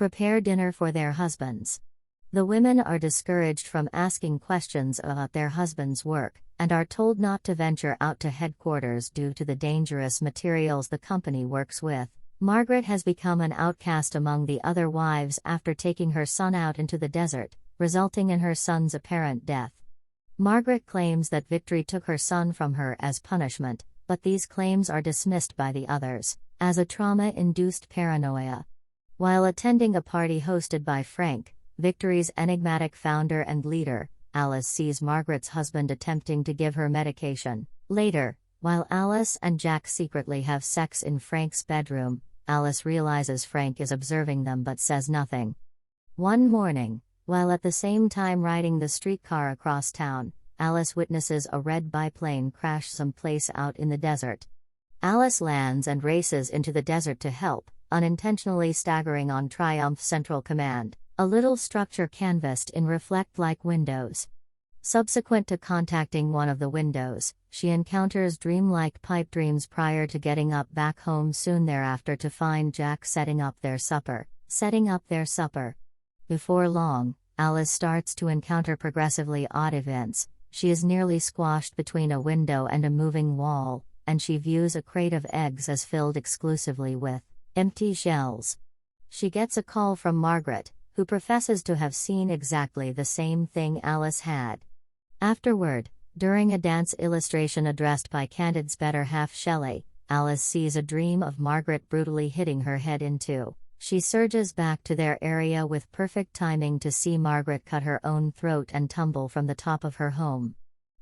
prepare dinner for their husbands. The women are discouraged from asking questions about their husband's work, and are told not to venture out to headquarters due to the dangerous materials the company works with. Margaret has become an outcast among the other wives after taking her son out into the desert, resulting in her son's apparent death. Margaret claims that Victory took her son from her as punishment, but these claims are dismissed by the others as a trauma-induced paranoia. While attending a party hosted by Frank, Victory's enigmatic founder and leader, Alice sees Margaret's husband attempting to give her medication. Later, while Alice and Jack secretly have sex in Frank's bedroom, Alice realizes Frank is observing them but says nothing. One morning, while at the same time riding the streetcar across town, Alice witnesses a red biplane crash someplace out in the desert. Alice lands and races into the desert to help, unintentionally staggering on Triumph Central Command, a little structure canvassed in reflect-like windows. Subsequent to contacting one of the windows, she encounters dreamlike pipe dreams prior to getting up back home soon thereafter to find Jack setting up their supper. Before long, Alice starts to encounter progressively odd events. She is nearly squashed between a window and a moving wall, and she views a crate of eggs as filled exclusively with empty shells. She gets a call from Margaret, who professes to have seen exactly the same thing Alice had. Afterward, during a dance illustration addressed by Candid's better half Shelley, Alice sees a dream of Margaret brutally hitting her head in two. She surges back to their area with perfect timing to see Margaret cut her own throat and tumble from the top of her home.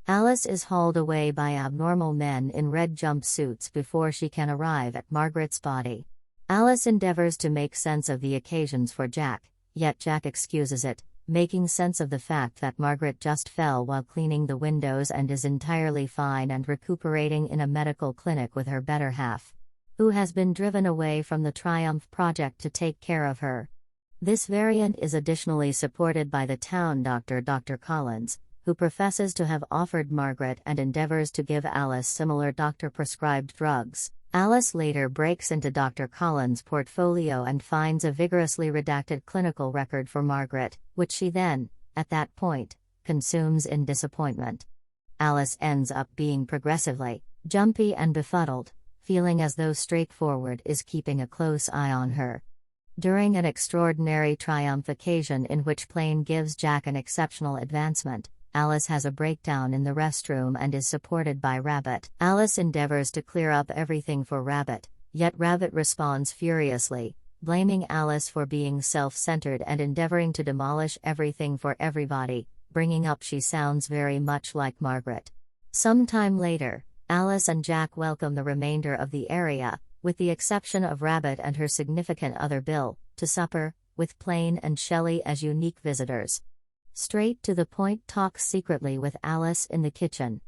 Alice is hauled away by abnormal men in red jumpsuits before she can arrive at Margaret's body. Alice endeavors to make sense of the occasions for Jack, yet Jack excuses it, making sense of the fact that Margaret just fell while cleaning the windows and is entirely fine and recuperating in a medical clinic with her better half, who has been driven away from the Triumph project to take care of her. This variant is additionally supported by the town doctor Dr. Collins, who professes to have offered Margaret and endeavors to give Alice similar doctor-prescribed drugs. Alice later breaks into Dr. Collins' portfolio and finds a vigorously redacted clinical record for Margaret, which she then, at that point, consumes in disappointment. Alice ends up being progressively jumpy and befuddled, feeling as though straightforward is keeping a close eye on her. During an extraordinary Triumph occasion in which Plane gives Jack an exceptional advancement, Alice has a breakdown in the restroom and is supported by Rabbit. Alice endeavors to clear up everything for Rabbit, yet Rabbit responds furiously, blaming Alice for being self-centered and endeavoring to demolish everything for everybody, bringing up she sounds very much like Margaret. Sometime later, Alice and Jack welcome the remainder of the area, with the exception of Rabbit and her significant other Bill, to supper, with Plane and Shelley as unique visitors. Straight to the point talks secretly with Alice in the kitchen.